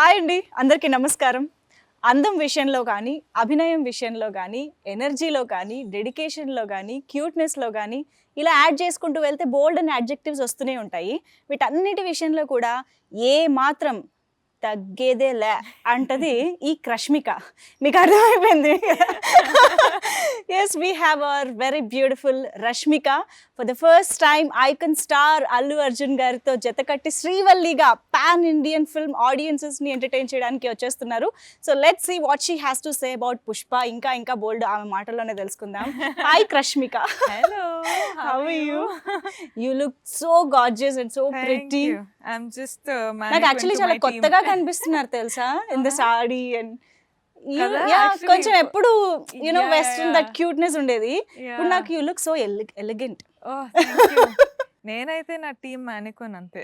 Hi అండి, అందరికీ నమస్కారం. అందం విషయంలో కానీ, అభినయం విషయంలో కానీ, ఎనర్జీలో కానీ, డెడికేషన్‌లో కానీ, క్యూట్‌నెస్‌లో కానీ ఇలా యాడ్ చేసుకుంటూ వెళ్తే బోల్డ్ అని అడ్జెక్టివ్స్ వస్తూనే ఉంటాయి. వీటన్నిటి విషయంలో కూడా ఏ మాత్రం తగ్గేదేలే అంటది ఈ క్రష్మిక. మీకు అర్థమైపోయింది కదా? Yes, we have our very beautiful Rashmika. For the first time icon star Allu Arjun గారితో జతకట్టి శ్రీవల్లిగా పాన్ ఇండియన్ ఫిల్మ్ ఆడియన్సెస్ని ఎంటర్టైన్ చేయడానికి వచ్చేస్తున్నారు. So let's see what she has to say about Pushpa. ఇంకా బోల్డ్ ఆమె మాటల్లోనే తెలుసుకుందాం. హాయ్ క్రష్మిక. Hello, How are you? You look so gorgeous and so Thank pretty. you. I'm just నాకు యాక్చువల్లీ చాలా కొత్తగా కనిపిస్తున్నారు తెలుసా, ఇన్ ద సాడీ అండ్ కదా, యా actually కొంచెం ఎప్పుడు you know yeah, western yeah. That cuteness ఉండేది. ఇప్పుడు Yeah. నాకు you look so elegant. Oh, thank you. నేనైతే నా టీం మానికోన్ అంతే.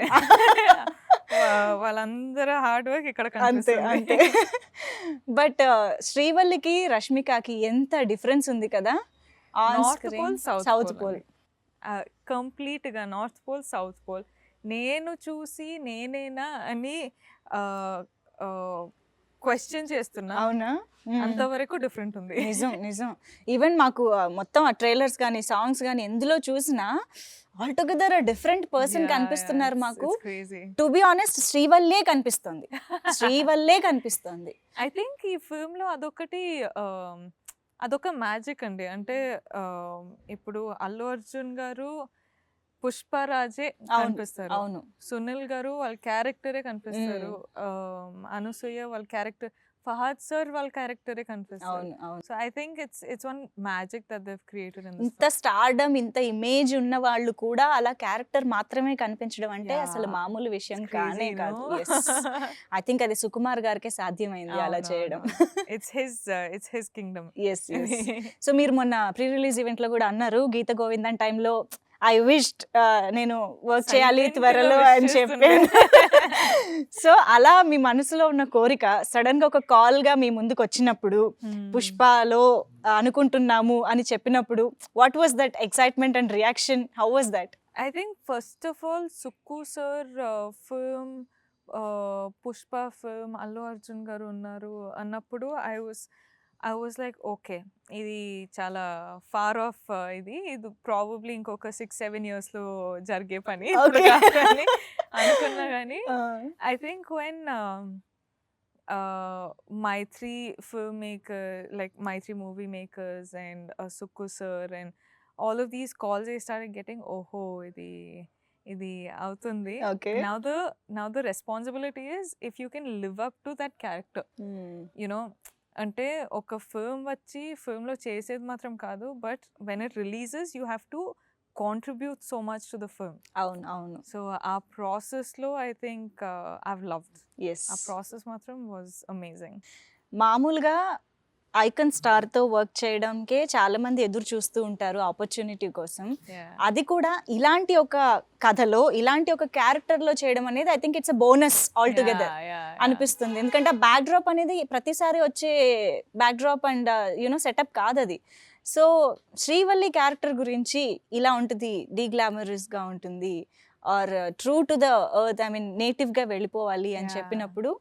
వాళ్ళందరూ హార్డ్ వర్క్ ఇక్కడ అంతే కనిపిస్తుంది. బట్ శ్రీవల్లికి రష్మికకి ఎంత డిఫరెన్స్ ఉంది కదా on north screen. Pole south pole. Complete గా నార్త్ పోల్ సౌత్ పోల్. నేను చూసి నేనేనా అని క్వశ్చన్ చేస్తున్నా. అవునా? అంతవరకు డిఫరెంట్ ఉంది. నిజం. ఈవెన్ మాకు మొత్తం ఆ ట్రైలర్స్ కానీ సాంగ్స్ కానీ ఎందులో చూసినా all together different person Yeah, కనిపిస్తున్నారు yeah, మాకు. it's crazy. To be honest శ్రీవల్లే కనిపిస్తుంది. ఐ థింక్ ఈ ఫిల్మ్ లో అదొక మ్యాజిక్ అండి. అంటే ఇప్పుడు అల్లు అర్జున్ గారు పుష్పరాజే కనిపిస్తారు, అవును. సునీల్ గారు వాళ్ళ క్యారెక్టరే కనిపిస్తారు, అనసూయ వాళ్ళ క్యారెక్టర్, ఫహాద్ సార్ వాళ్ళ క్యారెక్టరే కనిపిస్తారు. అవును. So I think it's one magic that they have created in this. ఇంత స్టార్డమ్, ఇంత ఇమేజ్ ఉన్న వాళ్ళు కూడా అలా క్యారెక్టర్ మాత్రమే కనిపించడం అంటే Yeah. అసలు మామూలు విషయం It's crazy, కానే కాదు. no? ఐ థింక్ అది సుకుమార్ గారికే సాధ్యమైంది అలా చేయడం. It's his kingdom. Yes. So మీరు మొన్న ప్రీ రిలీజ్ ఈవెంట్ లో కూడా అన్నారు, గీత గోవిందన్ టైంలో ఐ విష్డ్ నేను వర్క్ చేయాలి Silent గా త్వరలో wish అని చెప్పాను. సో అలా మీ మనసులో ఉన్న కోరిక సడన్ గా ఒక కాల్ గా మీ ముందుకు వచ్చినప్పుడు, పుష్పలో అనుకుంటున్నాము అని చెప్పినప్పుడు, what was that excitement and reaction? How was that? I think first of all, Sukku sir film, Pushpa film, Allu Arjun గారు ఉన్నారు అన్నప్పుడు ఐ వాజ్ లైక్ ఓకే, ఇది చాలా ఫార్ ఆఫ్, ఇది ప్రాబబ్లీ ఇంకొక 6-7 years లో జరిగే పని ఇప్పుడు Okay. కాదని అనుకున్నా. కానీ I think when Maitri filmmaker, like Maitri movie makers and Sukku sir and all of these calls I started getting, oho, ఇది అవుతుంది. Okay. Now the responsibility is if you can live up to that character, you know. అంటే ఒక film వచ్చి ఫిల్మ్లో చేసేది మాత్రం కాదు, but when it releases you have to contribute so much to the film. అవును. So ఆ ప్రాసెస్లో I think I've loved. Yes. ఆ ప్రాసెస్ మాత్రం వాజ్ అమేజింగ్. మామూలుగా ఐకాన్ స్టార్ తో వర్క్ చేయడానికే చాలా మంది ఎదురు చూస్తూ ఉంటారు ఆపర్చునిటీ కోసం. అది కూడా ఇలాంటి ఒక కథలో, ఇలాంటి ఒక క్యారెక్టర్ లో చేయడం అనేది I think it's a bonus all together అనిపిస్తుంది. ఎందుకంటే ఆ బ్యాక్ డ్రాప్ అనేది ప్రతిసారి వచ్చే back drop and you know setup కాదు అది. సో శ్రీవల్లి క్యారెక్టర్ గురించి ఇలా ఉంటుంది, డీగ్లామరస్ గా ఉంటుంది, or true to the earth, I mean native గా వెళ్ళిపోవాలి అని చెప్పినప్పుడు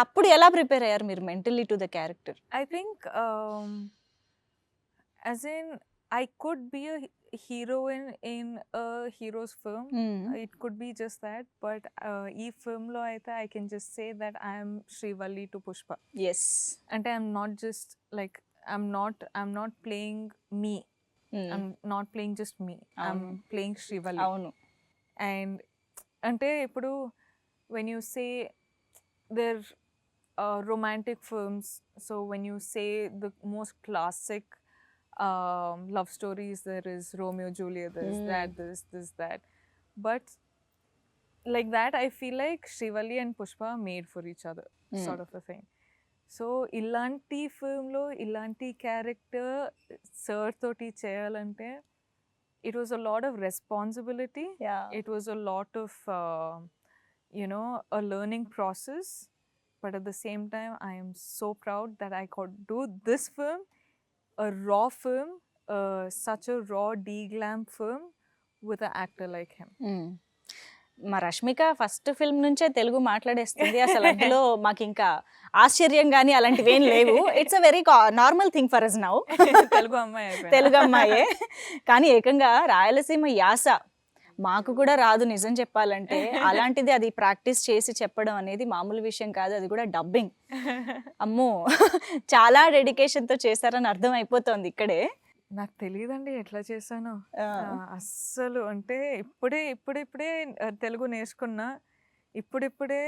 అప్పుడు ఎలా ప్రిపేర్ అయ్యారు మీరు mentally to the character? I think as in I could be a heroine in a hero's film. It could be just that, but ee film lo aithe I can just say that I am Srivalli to Pushpa. Yes. And I'm not just like I'm not playing me. I'm not playing just me. I'm playing Srivalli. అవును. And ante ippudu when you say they're romantic films, so when you say the most classic love stories, there is Romeo Juliet, there is that, but like that I feel like Srivalli and Pushpa are made for each other, sort of a thing. So ilanti film lo ilanti character sir toti cheyalante it was a lot of responsibility. Yeah. It was a lot of you know, a learning process. But at the same time, I am so proud that I could do this film, a raw film, such a raw D-glam film with an actor like him. మా Rashmika first film నుంచే తెలుగు మాట్లాడేస్తుంది. అసలు అందులో మాకు ఇంకా ఆశ్చర్యం గాని అలాంటివి ఏం లేవు. It's a very normal thing for us now. Telugu అమ్మాయి అయిపోయినా. తెలుగు అమ్మాయే. కానీ ఏకంగా రాయలసీమ యాస మాకు కూడా రాదు నిజం చెప్పాలంటే. అలాంటిది అది ప్రాక్టీస్ చేసి చెప్పడం అనేది మామూలు విషయం కాదు. అది కూడా డబ్బింగ్. అమ్మో! చాలా డెడికేషన్‌తో చేశారని అర్థం అయిపోతోంది ఇక్కడే. నాకు తెలియదండి ఎట్లా చేశానో. ఆ! అస్సలు అంటే ఇప్పుడిప్పుడే తెలుగు నేర్చుకున్నా. ఇప్పుడిప్పుడే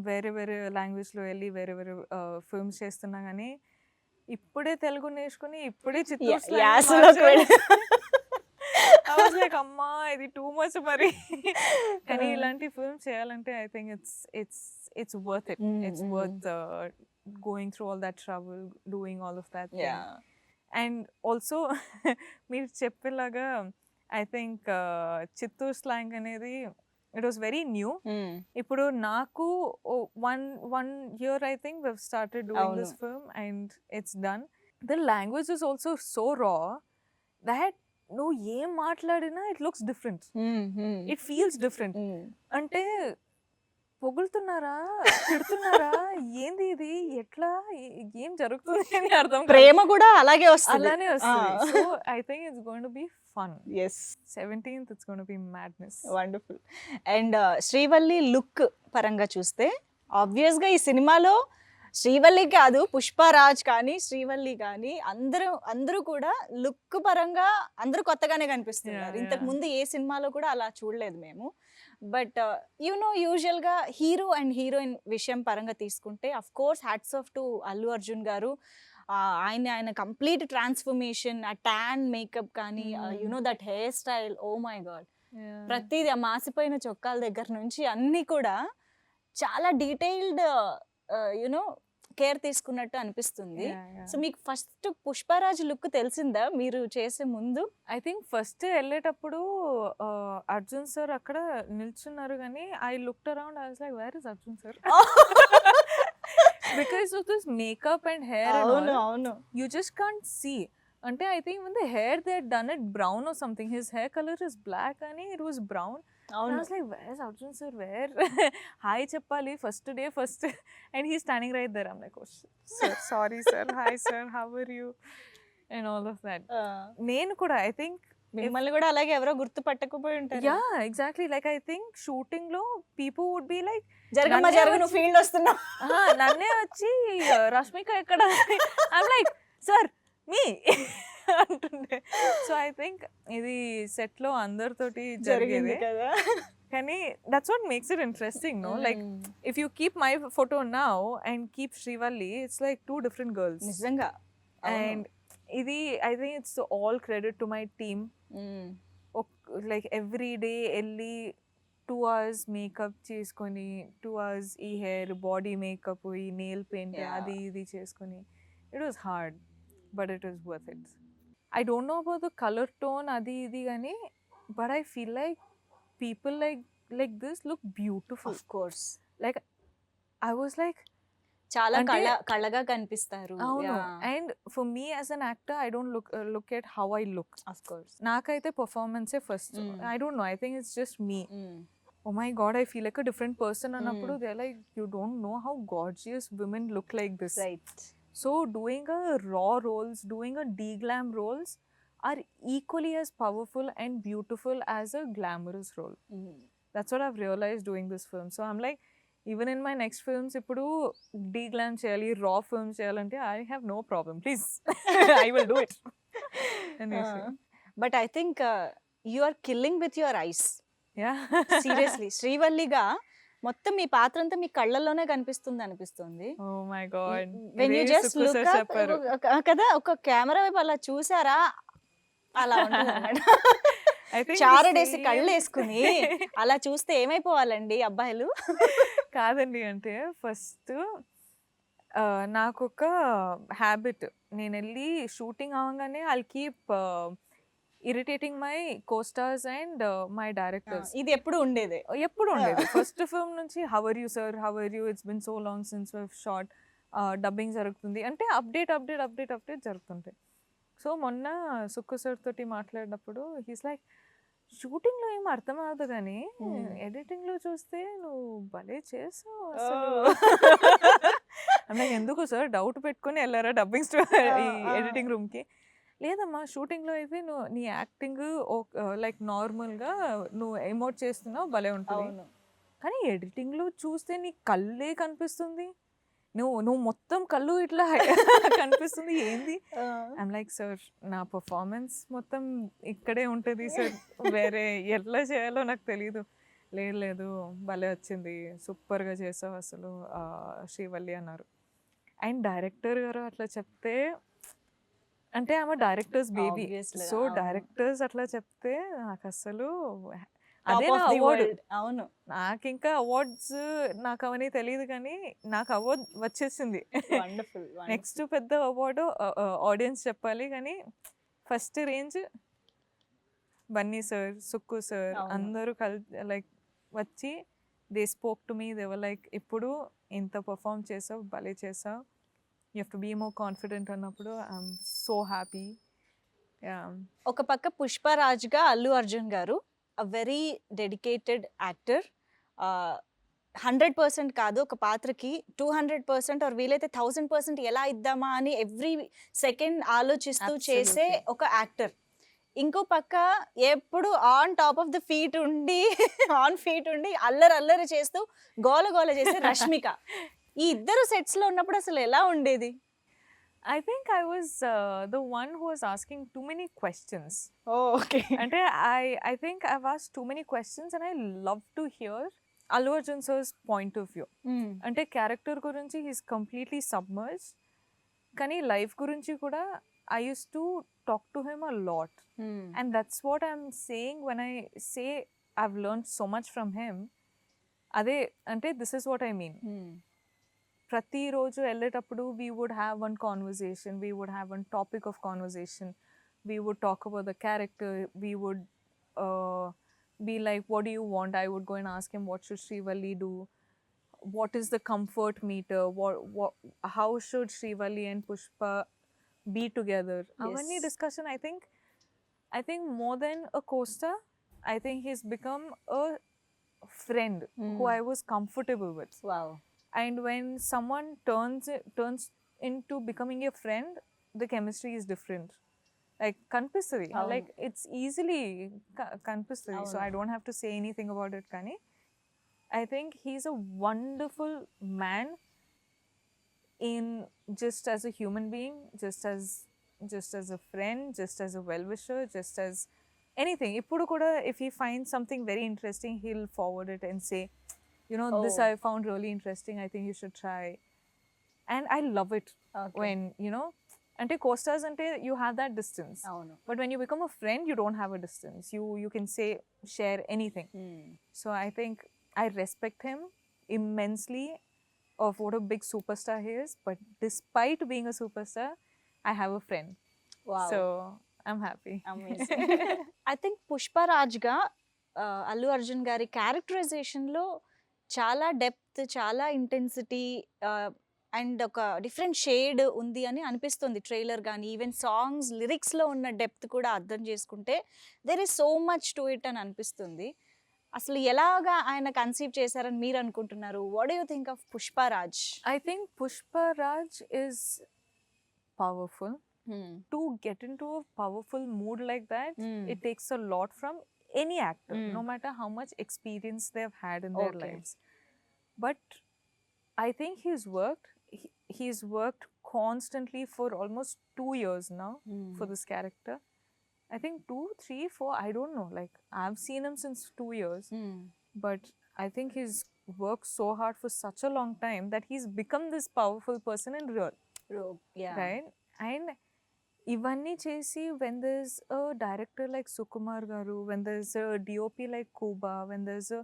వేరే వేరే లాంగ్వేజ్‌లో వెళ్ళి వేరే వేరే ఫిల్మ్స్ చేస్తున్నా గానీ, ఇప్పుడే తెలుగు నేర్చుకుని ఇప్పుడే చిత్తూరు స్లాంగ్ యాసలోకి వెళ్ళి ఐ వాస్ లైక్ అమ్మా ఇది టూ మచ్ మరి. కానీ ఇలాంటి ఫిల్మ్స్ చేయాలంటే I think it's worth it. It's worth going through all that trouble, doing all of that thing. Yeah! And also మీరు చెప్పేలాగా ఐ థింక్ చిత్తూరు స్లాంగ్ అనేది ఇట్ వాస్ వెరీ న్యూ. ఇప్పుడు నాకు one year I think we've started doing this అవును. film and it's done. The language is also so raw that నువ్వు ఏం మాట్లాడినా it looks different. It feels different. అంటే పొగులుతున్నారా, తిడుతున్నారా, ఏంది ఇది, ఎట్లా, ఏం జరుగుతుంది అని అర్థం కాదు. ప్రేమ కూడా అలాగే వస్తది. అలానే వస్తుంది. So I think it's going to be fun. Yes. 17th it's going to be madness. Wonderful. And Srivalli look పరంగా చూస్తే ఆబ్వియస్‌గా ఈ సినిమాలో శ్రీవల్లి కాదు, పుష్పరాజ్ కానీ, శ్రీవల్లి కానీ అందరూ కూడా లుక్ పరంగా అందరూ కొత్తగానే కనిపిస్తున్నారు. Yeah, ఇంతకు yeah. ముందు ఏ సినిమాలో కూడా అలా చూడలేదు మేము. బట్ యూజువల్‌గా హీరో అండ్ హీరోయిన్ విషయం పరంగా తీసుకుంటే of course hats off to Allu Arjun గారు. ఆయన కంప్లీట్ ట్రాన్స్ఫర్మేషన్, ఆ టాన్ మేకప్ కానీ, that hair style, oh my God! ప్రతిదీ ఆ మాసిపోయిన చొక్కాల దగ్గర నుంచి అన్నీ కూడా చాలా డీటెయిల్డ్ కేర్ తీసుకున్నట్టు అనిపిస్తుంది. సో మీకు ఫస్ట్ పుష్పరాజ్ లుక్ తెలిసిందా మీరు చేసే ముందు? ఐ థింక్ ఫస్ట్ వెళ్ళేటప్పుడు అర్జున్ సార్ అక్కడ నిల్చున్నారు కానీ I looked around, I was like where is Arjun sir? Because of this makeup and hair అవును, అవును. you just can't see. అంటే I think when the hair they had done it brown or something, his hair color is black and it was brown. And I అవును. was like, where's Arjun sir? Where? Hi Chappali, first day, first. And he's standing right there. I'm like, oh sir, sorry sir, hi sir, how are you? And all of that. నేను కూడా I think మిమ్మల్ని కూడా అలాగే ఎవరో గుర్తు పట్టకపోయి ఉంటారు. yeah, exactly. Like I think shooting లో people would be like, జరగమ్మ నన్నే జరగ, నువ్వు ఫీల్డ్ వస్తున్నావు. నన్నే వచ్చి రష్మిక ఎక్కడ? ఐమ్ లైక్ సార్ మీ అంటుండే. సో ఐ థింక్ ఇది సెట్ లో అందరితోటి జరిగింది జరిగేది. కదా. కానీ that's what makes it interesting, no? Like if you keep my photo now and keep Srivalli, it's like two different girls. నిజంగా. అండ్ ఇది I think it's all credit to my team. Like every day వెళ్ళి 2 hours makeup చేసుకొని, 2 hours ఈ hair, body makeup, ఈ nail paint, Yeah. అది ఇది చేసుకొని, it was hard but it was worth it. I don't know about the colour tone అది ఇది కానీ, but I feel like people like this look beautiful. Of course. Like I was like చాలా అంటే- కళగా కనిపిస్తారు. అవును. And for me as an actor I don't look at how I look. Of course. నాకైతే పర్ఫార్మెన్సే first. I don't know, I think it's just me. Oh my god, I feel like a different person. Annappudu they're like, you don't know how gorgeous women look like this. Right. So doing a raw roles, doing a de-glam roles are equally as powerful and beautiful as a glamorous role. That's what I've realized doing this film. So I'm like, even in my next films, ippudu de-glam cheyali, raw films cheyalante, I have no problem. Please, I will do it. But I think you are killing with your eyes. Yeah. Seriously శ్రీవల్లిగా మొత్తం మీ పాత్ర అంతా మీ కళ్ళల్లోనే కనిపిస్తుంది అనిపిస్తుంది. Oh my god. When you ఇదే just Sukku look sir చెప్పారు. కదా, ఒక కెమెరా వైపు అలా చూసారా, అలా ఉంటుంది అన్నమాట. I think చారడేసి the కళ్ళు same- వేసుకుని అలా చూస్తే ఏమైపోవాలండి అబ్బాయిలు? కాదండి, అంటే ఫస్ట్ నాకు ఒక హ్యాబిట్, నేను వెళ్ళి షూటింగ్ అవ్వగానే I'll keep irritating my costars and my directors. ఇది ఎప్పుడు ఉండేదే. ఎప్పుడు ఉండేది. ఫస్ట్ ఫిల్మ్ నుంచి how are you sir, how are you, it's been so long since we shot, dubbing జరుగుతుంది అంటే అప్డేట్ జరుగుతుంటాయి. సో మొన్న సుక్కు సార్ తోటి మాట్లాడినప్పుడు హీస్ లైక్, షూటింగ్‌లో ఏం అర్థం అవ్వదు గానీ, ఎడిటింగ్‌లో చూస్తే నువ్వు భలే చేసావు అసలు. ఎందుకు సార్ డౌట్ పెట్టుకొని ఎళ్లారా డబ్బింగ్ ఈ ఎడిటింగ్ రూమ్‌కి? లేదమ్మా షూటింగ్‌లో అయితే నువ్వు నీ యాక్టింగ్ లైక్ నార్మల్‌గా నువ్వు ఎమోట్ చేస్తున్నావు భలే ఉంటది. అవును. కానీ ఎడిటింగ్‌లో చూస్తే నీ కళ్ళే కనిపిస్తుంది. నువ్వు మొత్తం కళ్ళు ఇట్లా కనిపిస్తుంది ఏంది? ఐమ్ లైక్ సార్ నా పర్ఫార్మెన్స్ మొత్తం ఇక్కడే ఉంటది సార్. వేరే ఎట్లా చేయాలో నాకు తెలీదు. లేదు భలే వచ్చింది. సూపర్‌గా చేసావు అసలు శ్రీవల్లి అన్నారు. అండ్ డైరెక్టర్ గారు అట్లా చెప్తే అంటే ఆమె డైరెక్టర్స్ బేబీ. Obviously, సో అవును. డైరెక్టర్స్ అట్లా చెప్తే నాకసలు Top అదే of నా the అవార్డ్. world. అవును. నాకింకా అవార్డ్స్ నాకు అవన్నీ తెలీదు కానీ నాకు అవార్డ్ వచ్చేసింది. వండర్ఫుల్. నెక్స్ట్ పెద్ద అవార్డు ఆడియన్స్ చెప్పాలి కానీ first range Bunny sir, Sukku sir అవును. అందరూ లైక్ వచ్చి they spoke to me. They were like ఇప్పుడు ఇంత పర్ఫామ్ చేసావు భలే చేసావు. You have to be more confident అన్నప్పుడు ఐఎమ్ సో హ్యాపీ. ఒక పక్క పుష్పరాజ్గా అల్లు అర్జున్ గారు వెరీ డెడికేటెడ్ యాక్టర్. 100% కాదు, ఒక పాత్రకి 200% ఆర్ వీలైతే 1000% ఎలా ఇద్దామా అని ఎవ్రీ సెకండ్ ఆలోచిస్తూ చేసే Absolutely. ఒక యాక్టర్. ఇంకో పక్క ఎప్పుడు on top of the feet ఉండి అల్లరి చేస్తూ గోల చేసే రష్మిక. ఈ ఇద్దరు సెట్స్ లో ఉన్నప్పుడు అసలు ఎలా ఉండేది? I think I was the one who was asking too many questions. Okay. అంటే I think I've asked too many questions and I love to hear Allu Arjun sir's point of view. అంటే character గురించి he's completely submerged. కానీ life గురించి కూడా I used to talk to him a lot. And that's what I'm saying when I say I've learned so much from him. అదే అంటే this is what I mean. ప్రతిరోజు వెళ్ళేటప్పుడు we would have one conversation, we would have one topic of conversation, we would talk about the character, we would be like, what do you want? I would go and ask him, what should Srivalli do? What is the comfort meter? How should Srivalli and Pushpa be together? Avani Yes. discussion, I think more than a co-star, I think he's become a friend who I was comfortable with. Wow. And when someone turns into becoming a friend, the chemistry is different. Like kanpistadi, Avunu. like it's easily kanpistadi. So Avunu. I don't have to say anything about it, Kani. I think he's a wonderful man in just as a human being, just as a friend, just as a well-wisher, just as anything. Ippudu kuda if he finds something very interesting, he'll forward it and say, you know, this Oh. I found really interesting, I think you should try. And I love it when, you know, ante co-stars ante you have that distance. అవును. But when you become a friend, you don't have a distance. You can say, share anything. So I think I respect him immensely of what a big superstar he is. But despite being a superstar, I have a friend. Wow. So I'm happy. I think పుష్పరాజ్గా అల్లు అర్జున్ గారి క్యారెక్టరైజేషన్లో చాలా depth, చాలా intensity and ఒక different shade ఉంది అని అనిపిస్తుంది. Trailer కానీ ఈవెన్ సాంగ్స్ లిరిక్స్లో ఉన్న డెప్త్ కూడా అర్థం చేసుకుంటే there is so much to it అని అనిపిస్తుంది. అసలు ఎలాగా ఆయన కన్సీవ్ చేశారని మీరు అనుకుంటున్నారు? What do you think of Pushparaj? I think Pushpa Raj is powerful. To get into a powerful mood like that, it takes a lot from any actor, no matter how much experience they've had in their Okay. lives. But I think he's worked constantly for almost 2 years now for this character. I think 2, 3, 4, I don't know. Like I've seen him since 2 years, but I think he's worked so hard for such a long time that he's become this powerful person in real, right? And ఇవన్నీ చేసి when there's a director like Sukumar Garu, when there's a DOP like Kuba, when there's a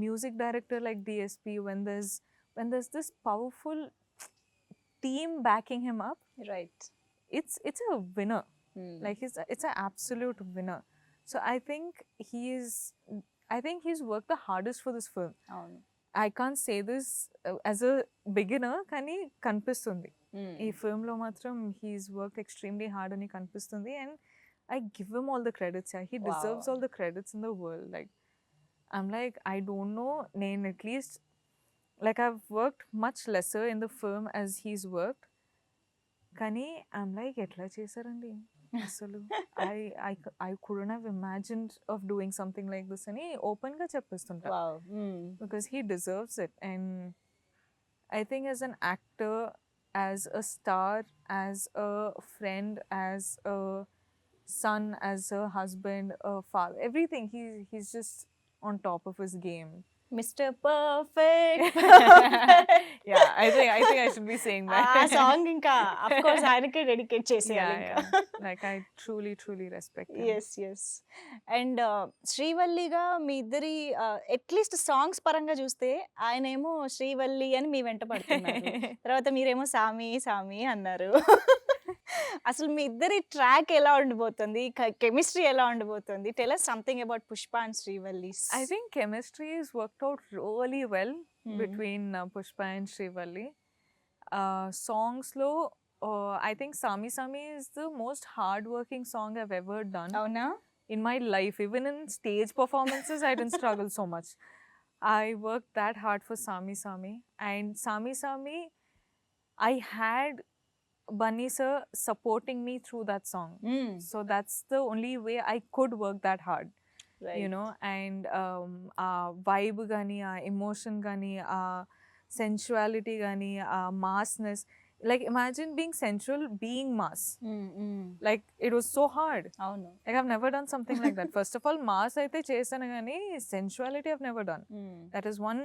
music director like DSP, when there's this powerful team backing him up, right. it's a winner. Like it's an absolute winner. So I think he's worked the hardest for this film. అవును. I can't say this as a beginner, కానీ కనిపిస్తుంది ఈ ఫిల్మ్లో మాత్రం he's work extremely hard అని కనిపిస్తుంది. And I give him all the credits. Yeah, he deserves Wow. all the credits in the world. Like, I'm like, I don't know. Nain at least, like, I've worked much lesser in the film as he's worked. Kani, I'm like, etla chesarandi. Asalu, I couldn't have imagined of doing something like this. Ani open ga cheppestunta. Wow. Because he deserves it. And I think as an actor, as a star, as a friend, as a son, as a husband, a father, everything, he's just on top of his game. Mr. Perfect. Yeah, I think I should be saying that. ఆ song ఇంకా of course ఆయనకే dedicate చేసేయాలి Yeah, ఇంకా. yeah. Like, I truly respect him. Yes and శ్రీవల్లిగా మీ ఇద్దరి at least songs పరంగా చూస్తే ఆయనేమో శ్రీవల్లి అని మీ వెంట పడుతున్నారు, తర్వాత మీరేమో సామి సామి అన్నారు. అసలు మీ ఇద్దరి ట్రాక్ ఎలా ఉండబోతుంది, కెమిస్ట్రీ ఎలా ఉండబోతుంది? Tell us something about Pushpa and Srivalli. I think chemistry is worked out really well between Pushpa and Srivalli. Songs lo, I think Sami Sami is the most hard-working song I've ever done అవునా? in my life. Even in stage performances, I didn't struggle so much. I worked that hard for Sami Sami. And Sami Sami, I had Bunny sir supporting me through that song. So that's the only way I could work that hard. You know, and vibe gani, emotion gani, sensuality gani, massness. Like, imagine being sensual, being mass. Like, it was so hard. అవును. Like, I've never done something like that. First of all, mass aithe chesanu gani, sensuality I've never done. That is one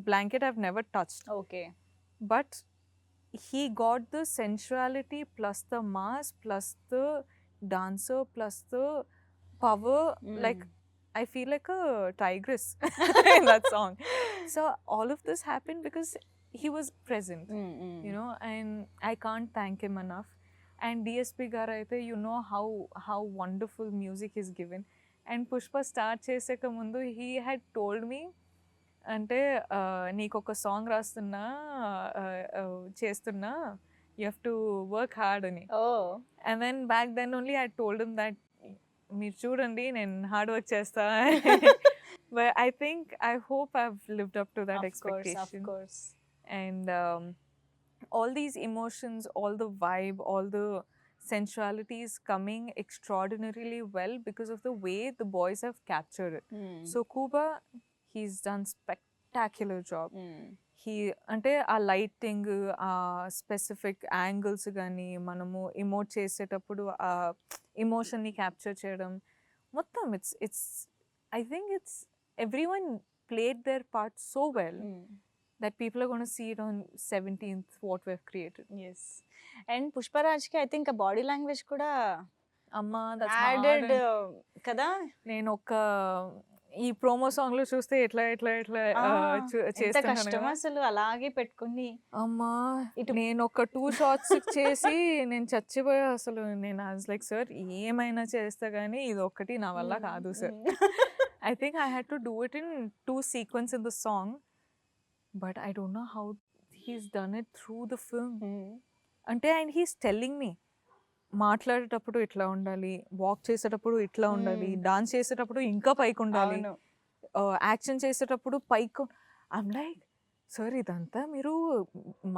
blanket I've never touched. Okay. But he got the sensuality plus the mass plus the dancer plus the power. Like, I feel like a tigress in that song. So all of this happened because he was present, you know, and I can't thank him enough. And DSP garu aithe, you know how wonderful music is given. And Pushpa start cheseka mundu, he had told me, అంటే నీకు ఒక song రాస్తున్నా చేస్తున్నా, you have to work hard అని. And then back then only I told him that మీరు చూడండి నేను hard work చేస్తా. But I think I hope I have lived up to that expectation. And all these emotions, all the vibe, all the sensuality is coming extraordinarily well because of the way the boys have captured it. So Kuba, he's done spectacular job. He అంటే ఆ lighting, ఆ specific angles కానీ మనము emote చేసేటప్పుడు ఆ ఎమోషన్ని capture చేయడం మొత్తం, it's I think it's everyone played their part so well that people are going to see it on 17th what we've created. Yes. And పుష్పరాజ్కి ఐ థింక్ బాడీ లాంగ్వేజ్ కూడా అమ్మా added కదా. నేను ఒక ఈ ప్రోమో సాంగ్ లో చూస్తే ఎట్లా కష్టం అసలు అలాగే పెట్టుకుని. అమ్మా నేను ఒక 2 షాట్స్ చేసి నేను చచ్చిపోయా అసలు. నేను లైక్ సార్ ఏమైనా చేస్తా కానీ ఇది ఒక్కటి నా వల్ల కాదు sir. I think I had to do it in 2 sequence in the song. But I don't know how he's done it through the film. అంటే and he's telling me, మాట్లాడేటప్పుడు ఇట్లా ఉండాలి, వాక్ చేసేటప్పుడు ఇట్లా ఉండాలి, డాన్స్ చేసేటప్పుడు ఇంకా పైకి ఉండాలి, యాక్షన్ చేసేటప్పుడు పైకి. ఐమ్ లైక్ సార్ ఇదంతా మీరు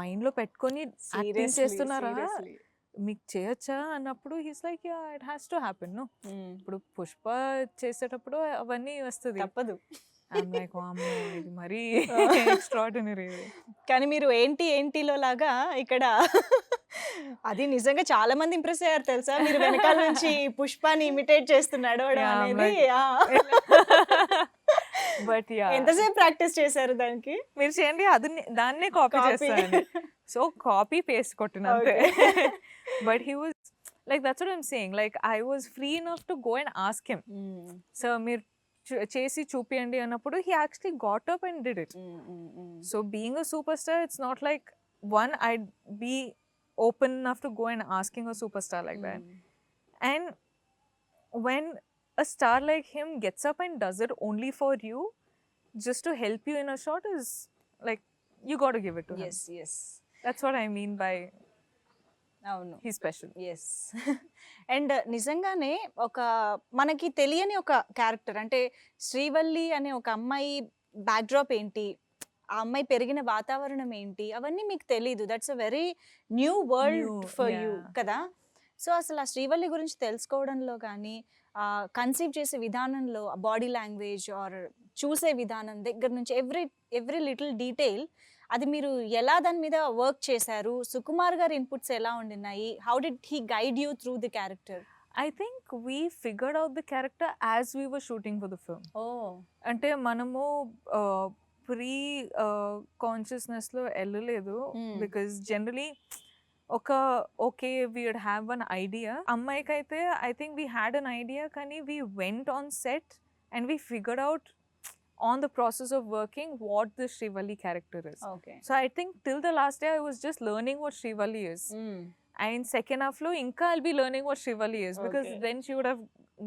మైండ్లో పెట్టుకొని యాక్టింగ్ చేస్తున్నారా, మీకు చేయొచ్చా అన్నప్పుడు he's like yeah it has to happen. No, ఇప్పుడు పుష్ప చేసేటప్పుడు అవన్నీ వస్తుంది, తప్పదు. ఇది మరీ ఎక్స్ట్రాడినరీ. కానీ మీరు ఏంటిలో లాగా ఇక్కడ అది నిజంగా చాలా మంది ఇంప్రెస్ అయ్యారు తెలుసా, మీరు వెనకాల నుంచి పుష్పాని ఇమిటేట్ చేస్తున్నాడు అనేది. బట్ ఎంతసేపు ప్రాక్టీస్ చేశారు దానికి? మీరు చేయండి, అది దాన్నే కాపీ చేస్తాను. సో కాపీ పేస్ట్ కొట్టినంతే. But he was like, that's what I'm saying, like I was free enough to go and ask him, so మీరు చేసి చూపియండి అన్నప్పుడు he actually got up and did it. So being a superstar, it's not like one I'd be open enough to go and asking a superstar like that. And when a star like him gets up and does it only for you, just to help you in a shot, is like, you got to give it to him. Yes. That's what I mean by అవును. He special. Yes. And నిజంగానే ఒక మనకి తెలియని ఒక character అంటే శ్రీవల్లి అనే ఒక అమ్మాయి బ్యాక్డ్రాప్ ఏంటి, ఆ అమ్మాయి పెరిగిన వాతావరణం ఏంటి, అవన్నీ మీకు తెలీదు. That's a very new world New, for you yeah. కదా. సో అసలు ఆ శ్రీవల్లి గురించి తెలుసుకోవడంలో కానీ కన్సీవ్ చేసే విధానంలో బాడీ లాంగ్వేజ్ ఆర్ చూసే విధానం దగ్గర నుంచి ఎవ్రీ లిటిల్ డీటెయిల్ అది మీరు ఎలా దాని మీద వర్క్ చేశారు, సుకుమార్ గారి ఇన్పుట్స్ ఎలా ఉండినాయి, how did he guide you through the character? I think we figured out the character as we were shooting for the film. ఓ అంటే మనము ప్రీ కాన్షియస్నెస్లో వెళ్ళలేదు, because generally okay we would have one idea. అమ్మాయికి అయితే I think we had an idea, కానీ we went on set and we figured out on the process of working what the Srivalli character is. Okay. So I think till the last day I was just learning what Srivalli is. And second half lo inka I'll be learning what Srivalli is, because Okay. then she would have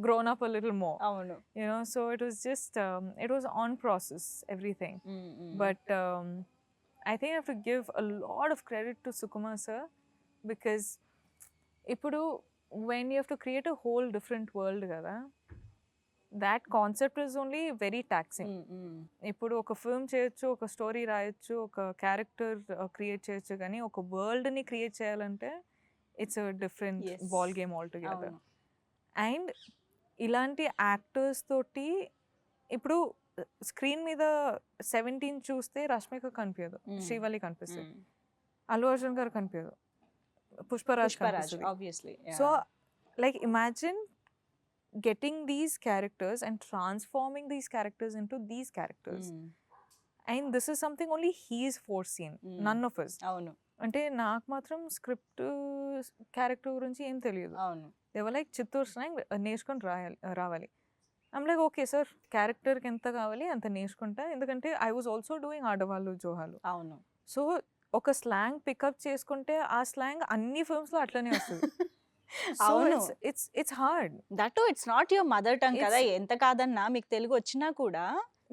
grown up a little more. అవును. You know, so it was just it was on process, everything. But I think I have to give a lot of credit to Sukumar sir, because ipudu when you have to create a whole different world kada, that concept is only very taxing. ఇప్పుడు ఒక film చేయొచ్చు, ఒక story రాయొచ్చు, ఒక character create చేయొచ్చు, కానీ ఒక వరల్డ్ని create చేయాలంటే it's a different Yes. Ball game all together. అవును. అండ్ ఇలాంటి యాక్టర్స్ తోటి ఇప్పుడు స్క్రీన్ మీద 17 చూస్తే రష్మిక కనిపించదు, శ్రీవల్లి కనిపిస్తుంది, అల్లు అర్జున్ గారు కనిపించదు, పుష్పరాజ్ పుష్పరాజ్ కనిపిస్తుంది. Obviously. So like imagine getting these characters and transforming these characters into these characters. And this is something only he's foreseen, none of us. అవును. అంటే నాకు మాత్రం స్క్రిప్ట్ క్యారెక్టర్ గురించి ఏం తెలియదు. అవును. దేవర్ లైక్ చిత్తూరు స్లాంగ్ నేర్చుకొని రావాలి. ఐమ్ లైక్ ఓకే సార్, క్యారెక్టర్కి ఎంత కావాలి అంత నేర్చుకుంటా, ఎందుకంటే ఐ వాజ్ ఆల్సో డూయింగ్ ఆడవాళ్ళు జోహాలు. అవును. సో ఒక స్లాంగ్ పికప్ చేసుకుంటే ఆ స్లాంగ్ అన్ని ఫిల్మ్స్లో అట్లనే వస్తుంది. సో అవును. It's hard. That it's not your mother tongue కదా, It's- ఎంత కాదన్నా మీకు తెలుగు వచ్చినా కూడా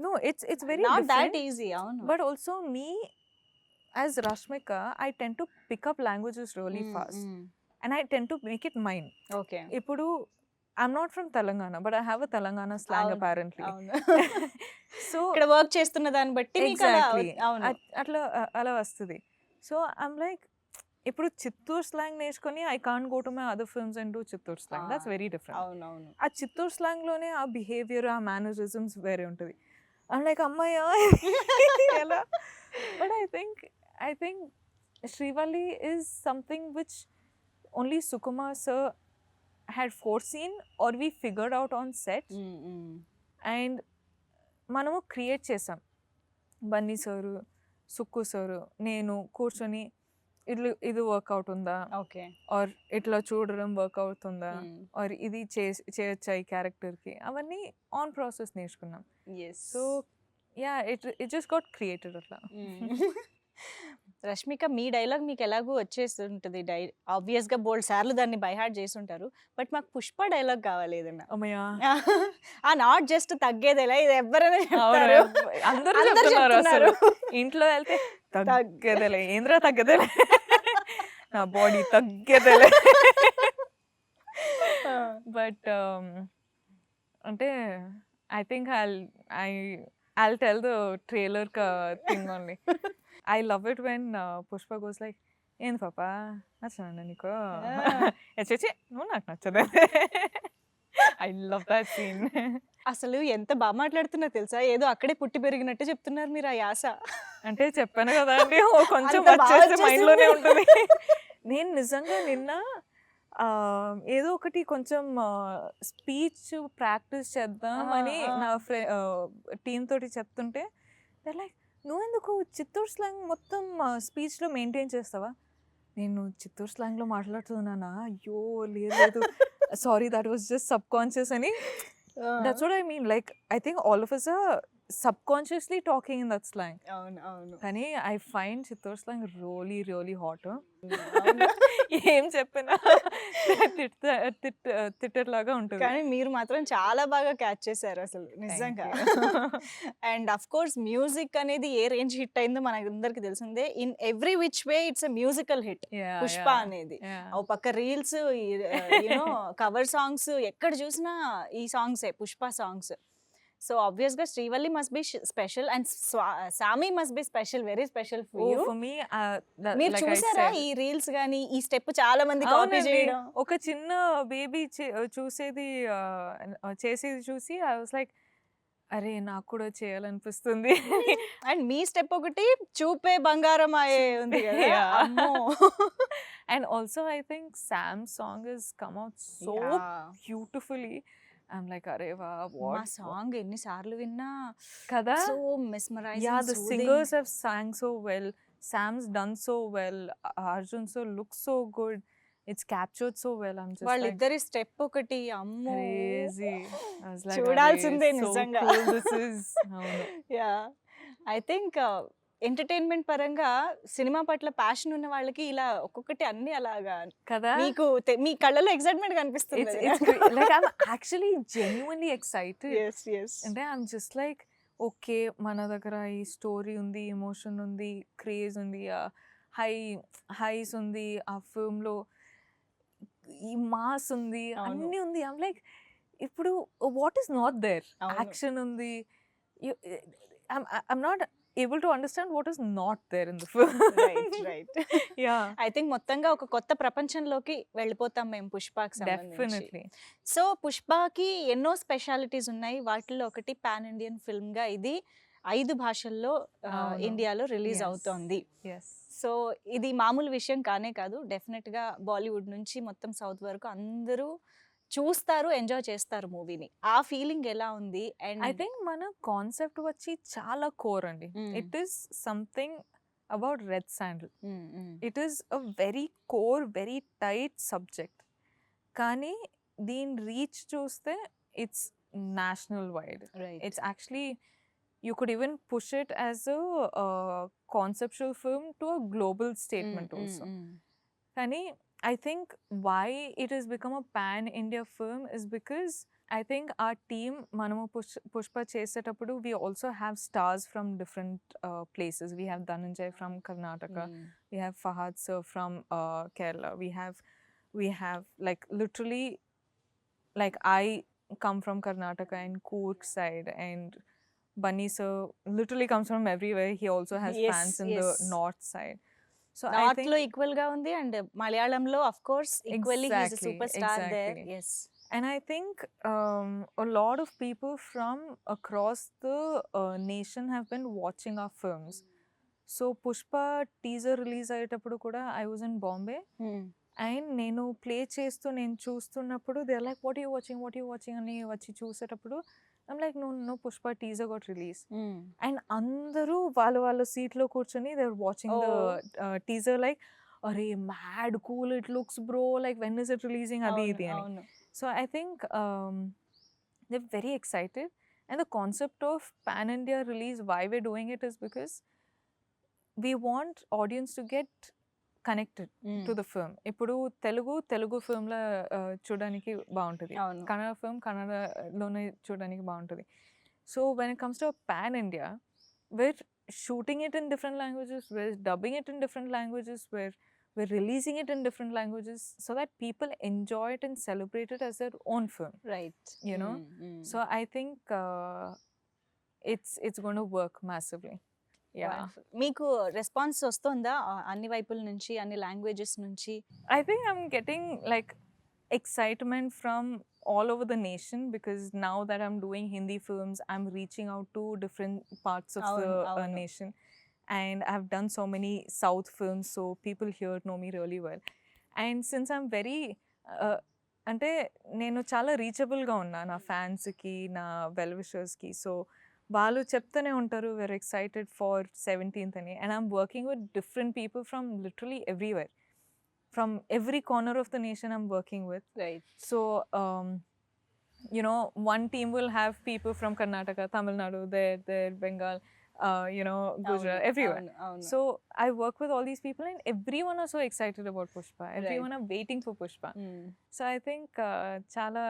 No, it's very not different. That easy. అవును. But also me, as Rashmika, I tend to pick up languages really fast. And I tend to make it mine. Okay. Ippudu, I'm not from Telangana, but I have a Telangana slang అవును. apparently. అవును. So ఇక్కడ work చేస్తున్న దాన్ని బట్టి మీకు అలా exactly. అవును. అలా వస్తుంది. So I'm like, ఇప్పుడు చిత్తూరు స్లాంగ్ నేర్చుకొని I can't go to my other films and do Chittoor slang. That's very different. అవును. అవును. ఆ చిత్తూరు స్లాంగ్లోనే ఆ బిహేవియర్, ఆ మేనరిజమ్స్ వేరే ఉంటుంది. I'm like, అమ్మాయ్యా ఎలా? But I think Srivalli is something which only Sukumar sir had foreseen or we figured out on set. And మనము create చేసాం. బన్నీ సారు, సుక్కు సారు, నేను కూర్చొని ఇది వర్కౌట్ ఉందా, ఓకే. ఆర్ ఇట్లా చూడడం వర్క్ అవుతుందా, ఆర్ ఇది చేయొచ్చా ఈ క్యారెక్టర్కి, అవన్నీ ఆన్ ప్రాసెస్ నేర్చుకున్నాం. So yeah it just got created అట్లా. రష్మిక, మీ డైలాగ్ మీకు ఎలాగో వచ్చేస్తుంటుంది, ఆబ్వియస్ గా బోల్డ్ సార్లు దాన్ని బై హార్ట్ చేసి ఉంటారు. బట్ మాకు పుష్ప డైలాగ్ కావాలి ఏదన్నా. అమ్మయ్యా, నాట్ జస్ట్ తగ్గేదేలా, ఇది ఎవరైనా చెప్తారు. అందరూ అందరూ చెప్తున్నారు అసలు. చెప్తున్నారు. ఇంట్లో వెళ్తే తగ్గేదేలే, ఏంద్రా తగ్గదేలే, నా బాడీ తగ్గేదేలే. బట్ అంటే I think I'll tell the trailer thing only. I love it when Pushpa goes like, "ಏನು ಪಾಪಾ నచ్చనా నీకు?" చచ్చి నువ్వు నాకు నచ్చదే. I love that scene. అసలు ఎంత బాగా మాట్లాడుతున్నా తెలుసా, ఏదో అక్కడే పుట్టి పెరిగినట్టు చెప్తున్నారు మీరు ఆ యాస. అంటే చెప్పాను కదా అండి, కొంచెం అంత బాగా వచ్చేసి మైండ్లోనే వచ్చేసింది. ఉంటుంది. నేను నిజంగా నిన్న ఏదో ఒకటి కొంచెం స్పీచ్ ప్రాక్టీస్ చేద్దామని నా టీమ్ తోటి చెప్తుంటే లైక్, నువ్వెందుకు చిత్తూరు స్లాంగ్ మొత్తం స్పీచ్లో మెయింటైన్ చేస్తావా? నేను చిత్తూరు స్లాంగ్లో మాట్లాడుతున్నానా? అయ్యో లేదు, sorry, that was just subconscious అని. That's what I mean. Like I think all of us are subconsciously talking in that slang. అవును అవును కానీ I find Chittoor slang really, really hot. అవును ఏం చెప్పినా తిట్టేలాగా ఉంటుంది. కానీ మీరు మాత్రం చాలా బాగా క్యాచ్ చేశారు అసలు నిజంగా. అండ్ అఫ్ కోర్స్ మ్యూజిక్ అనేది ఏ రేంజ్ హిట్ అయిందో మనకందరికి తెలిసిందే. In every which way it's a musical hit Yeah, Pushpa yeah, అనేది. yeah. ఓ పక్క రీల్స్, యూనో కవర్ సాంగ్స్, ఎక్కడ చూసినా ఈ సాంగ్సే పుష్ప సాంగ్స్. సో ఆబ్వియస్గా Srivalli must be special and Saami must be special, very special for Oh, you. for me, మీరు like I చూసారా said, ఈ రీల్స్ గానీ ఈ స్టెప్ చాలా మంది కాపీ అవునండి. చేయడం? ఒక చిన్న బేబీ చూసేది చేసేది చూసి ఐ వాస్ లైక్, అరే నాకు కూడా చేయాలనిపిస్తుంది. అండ్ మీ స్టెప్ ఒకటి చూపే బంగారం అయ్యే ఉంది కదా. Yeah. అమ్మో. And also I think Sam's song has come out so Yeah. beautifully. I'm like, అరే వా, మా what సాంగ్ ఎన్నిసార్లు విన్నా కదా. So Yeah, mesmerising, the singers have sang so well. Sam's done so well. Arjun so looks so good. It's captured so well. I'm just like వాళ్ళిద్దరి step ఒకటి అమ్మో crazy. I was like, చూడాల్సిందే "Arey, so నిజంగా. cool this is." అవును. Yeah I think entertainment పరంగా cinema పట్ల passion ఉన్న వాళ్ళకి ఇలా ఒక్కొక్కటి అన్ని అలాగా కదా. మీకు మీ కళ్ళలో ఎక్సైట్మెంట్ కనిపిస్తుంది. It's great. Like I'm actually genuinely excited. Yes yes అంటే I'm just like, ఓకే మన దగ్గర ఈ స్టోరీ ఉంది, ఎమోషన్ ఉంది, క్రేజ్ ఉంది, హైస్ ఉంది, ఆ ఫిల్మ్లో ఈ మాస్ ఉంది, అవును. అన్నీ ఉంది. ఐమ్ లైక్, ఇప్పుడు వాట్ ఈస్ నాట్ దేర్? అవును. యాక్షన్ ఉంది. I'm not able to understand what is not there in the film. Right right yeah, I think మొత్తంగా ఒక కొత్త ప్రపంచంలోకి వెళ్ళిపోతాం మేము పుష్పకి సంబంధించి. డెఫినెట్లీ. సో పుష్పకి ఎన్నో స్పెషాలిటీస్ ఉన్నాయి. వాటిల్లో ఒకటి పాన్ ఇండియన్ ఫిల్మ్ గా ఇది 5 భాషల్లో అవును. ఇండియాలో రిలీజ్ Yes. అవుతోంది. ఎస్. సో ఇది మామూలు విషయం కానే కాదు. డెఫినెట్ గా బాలీవుడ్ నుంచి మొత్తం సౌత్ వరకు అందరూ చూస్తారు, ఎంజాయ్ చేస్తారు మూవీని. ఆ ఫీలింగ్ ఎలా ఉంది? ఐ అండ్ థింక్ మన కాన్సెప్ట్ వచ్చి చాలా కోర్ అండి. It is something about red sandal. It is a very core, very tight subject. కానీ దీని రీచ్ చూస్తే it's national wide. It's actually, you could even push it as a conceptual film to a global statement also. Kani, I think why it has become a pan-India film is because I think our team, Manamu Pushpa Chesetappudu, we also have stars from different places. We have Dhananjay from Karnataka. We have Fahad sir from Kerala. We have like literally, like I come from Karnataka and Coorg side, and Bunny sir literally comes from everywhere. He also has Yes, fans in yes. the north side. So I north think లో equal గా ఉంది and మలయాళంలో of course equally he is a Exactly, superstar there. exactly. yes And I think a lot of people from across the nation have been watching our films. So Pushpa teaser release అయ్యేటప్పుడు కూడా I was in Bombay, and నేను play చేస్తూ నేను చూస్తున్నప్పుడు they are like, what you watching అని వచ్చి చూసేటప్పుడు I'm like, no Pushpa teaser got release. And అందరూ వాళ్ళ సీట్లో కూర్చొని they are watching the teaser like, అరే mad cool it looks bro, like when is it releasing, అది ఇది అని. అవును So I think they're very excited. And the concept of pan-India release, why we're doing it is because we want audience to get connected to the film. ఇప్పుడు తెలుగు ఫిల్మ్లో చూడడానికి బాగుంటుంది, అవును Kannada film కన్నడలోనే చూడడానికి బాగుంటుంది. So when it comes to pan India, we're shooting it in different languages, we're dubbing it in different languages, we're releasing it in different languages so that people enjoy it and celebrate it as their own film, right. you know. So I think it's going to work massively. Yeah, మీకు response వస్తుందా అన్ని వైపుల నుంచి, అన్ని languages నుంచి? I think I'm getting like excitement from all over the nation, because now that I'm doing Hindi films, I'm reaching out to different parts of the అవును. nation, and I've done so many South films, so people here know me really well. And since I'm very అంటే నేను చాలా రీచబుల్గా ఉన్నా నా ఫ్యాన్స్కి, నా well విషర్స్కి. So వాళ్ళు చెప్తూనే ఉంటారు, we're excited for 17th అని. And I'm working with different people from literally everywhere, from every corner of the nation I'm working with. Right. So you know, one team will have people from Karnataka, Tamil Nadu, there, Bengal, Gujarat, everywhere. So I work with all these people, and everyone are so excited about Pushpa. Everyone are waiting for Pushpa. So I think chala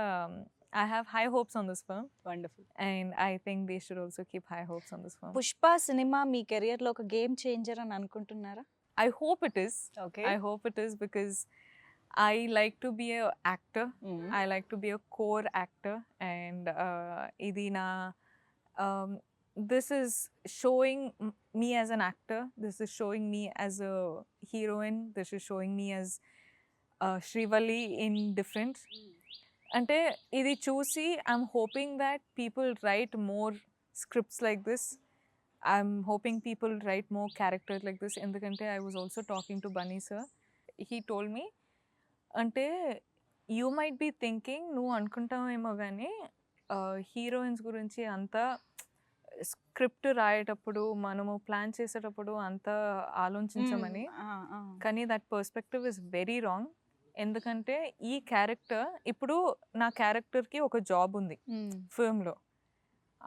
I have high hopes on this film, wonderful. and I think they should also keep high hopes on this film. Pushpa cinema me career లో ఒక game changer అని అనుకుంటున్నారా? I hope it is. Okay. I hope it is, because I like to be a actor. I like to be a core actor, and idi na this is showing me as an actor. This is showing me as a heroine. This is showing me as Srivalli in different. Ante idi చూసి I'm hoping that people write more scripts like this. I'm hoping people write more characters like this. Endukante I was also talking to Bunny sir. He told me, అంటే you might be thinking, నువ్వు అనుకుంటావేమో కానీ heroines గురించి అంతా script రాయేటప్పుడు మనము plan చేసేటప్పుడు అంతా ఆలోచించమని. కానీ that perspective is very wrong. ఎందుకంటే ఈ క్యారెక్టర్, ఇప్పుడు నా క్యారెక్టర్కి ఒక జాబ్ ఉంది ఫిల్మ్లో.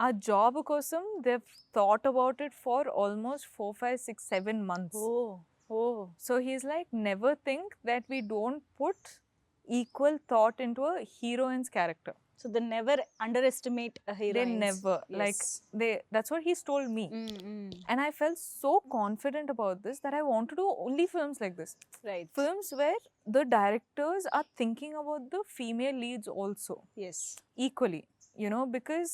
ఆ జాబ్ కోసం they thought about it for almost 4, 5, 6, 7 months. So he's like, never think that we don't put equal thought into a heroine's character. So they never underestimate a heroine. They never. Yes. Like that's what he's told me. And I felt so confident about this that I want to do only films like this. Right. Films where the directors are thinking about the female leads also. Yes. Equally, you know, because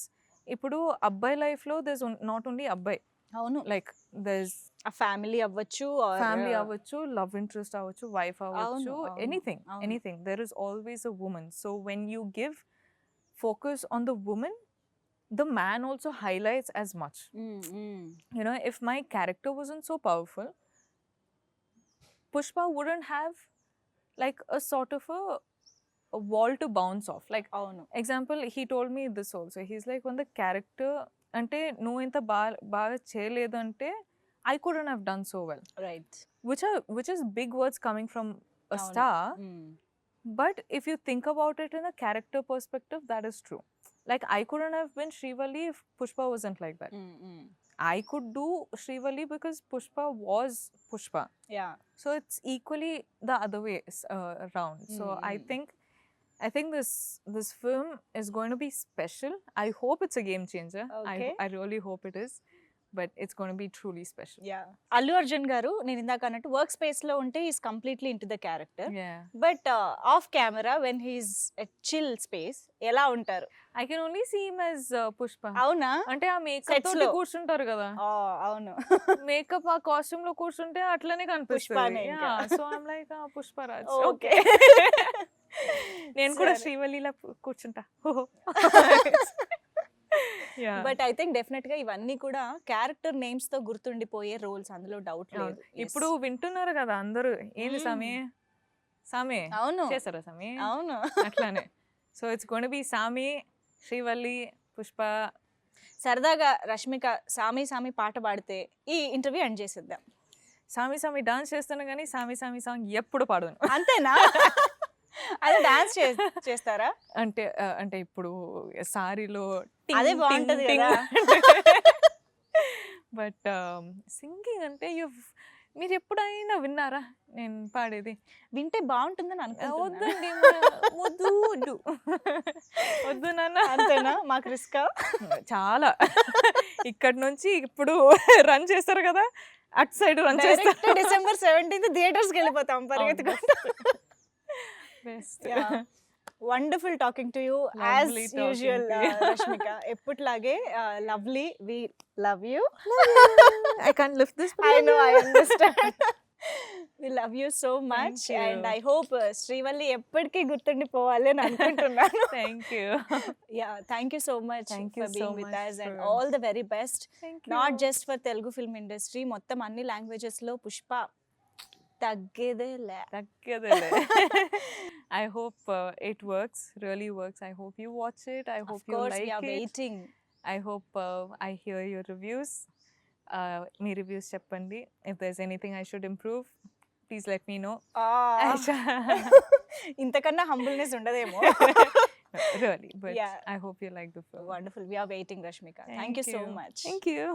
ఇప్పుడు అబ్బాయి లైఫ్లో there's not only అబ్బాయి. అవును. Like there's a family అవ్వచ్చు, family అవ్వచ్చు, love interest అవ్వచ్చు, wife అవ్వచ్చు, anything. There is always a woman. So when you give focus on the woman, the man also highlights as much. You know, if my character wasn't so powerful, Pushpa wouldn't have like a sort of a wall to bounce off. Like, example, he told me this also. He's like, when the character, ante no inta baga cheyaledu ante I couldn't have done so well. Right. Which is big words coming from a star. But if you think about it in a character perspective, that is true. Like, I couldn't have been Srivalli if Pushpa wasn't like that. I could do Srivalli because Pushpa was Pushpa. Yeah. So it's equally the other way around. So I think this film is going to be special. I hope it's a game changer. Okay. I really hope it is. But it's going to be truly special. Yeah. Allu Arjun garu, నేను ఇందాక అన్నట్టు work space లో ఉంటే is completely into the character. But of camera when he's at chill space ఎలా ఉంటారు? I can only see him as Pushpa. అవునా? అంటే ఆ మేకప్ తోటి కూర్చుంటారు కదా. అవును. మేకప్ ఆ కాస్ట్యూమ్ లో కూర్చుంటే అట్లనే కనిపిస్తుంది. So I'm like Pushparaj. Okay. నేను కూడా శ్రీవల్లిలా కూర్చుంటా. బట్ ఐ థింక్ డెఫినెట్ గా ఇవన్నీ కూడా క్యారెక్టర్ నేమ్స్ తో గుర్తుండిపోయే రోల్స్, అందులో డౌట్ లేదు. ఇప్పుడు వింటున్నారు కదా అందరూ, ఏంది సామి అవును చేస్తారా సామి? అవును, అట్లానే. So it's going to be సామి, శ్రీవల్లి, పుష్ప. సరదాగా రష్మిక సామి సామి పాట పాడితే ఈ ఇంటర్వ్యూ ఎండ్ చేసేద్దాం. సామి సామి డాన్స్ చేస్తాను కానీ సామి సామి సాంగ్ ఎప్పుడు పాడను. అంతేనా? అదే డాన్స్ చేస్తారా? అంటే ఇప్పుడు సారీలో అదే బాగుంటది కదా. బట్ సింగింగ్ అంటే మీరు ఎప్పుడైనా విన్నారా నేను పాడేది? వింటే బాగుంటుందని అనుకుంటున్నా. వద్దు వద్దు నాన్న. అంతేనా? మాకు రిస్క్ చాలా. ఇక్కడ నుంచి ఇప్పుడు రన్ చేస్తారు కదా, అటు సైడ్ రన్ చేస్తారు. December 17th థియేటర్స్కి వెళ్ళిపోతాం పరిగెత్తుకుంటూ. Best. Yeah. Wonderful talking to you. Lovely as usual, Rashmika. ఎప్పటిలాగే lovely. We love you. I can't lift this. I know, I understand. We love you so much. And I hope Srivalli ఎప్పటికీ గుర్తుండిపోవాలి అని అనుకుంటున్నాను. Thank you. Yeah, thank you so much for being with us, and all the very best. Thank you. Not just for Telugu film industry, మొత్తం అన్ని languages లో పుష్ప తగ్గేదేలే. I hope it works, really works. I hope you watch it. I hope you like it. Of course, we are waiting. I hope I hear your reviews. Me reviews cheppandi. If there's anything I should improve, please let me know. ఇంతకన్నా humbleness ఉండదేమో. Really, but Yeah. I hope you like the film. Wonderful. We are waiting Rashmika. Thank you so much. Thank you.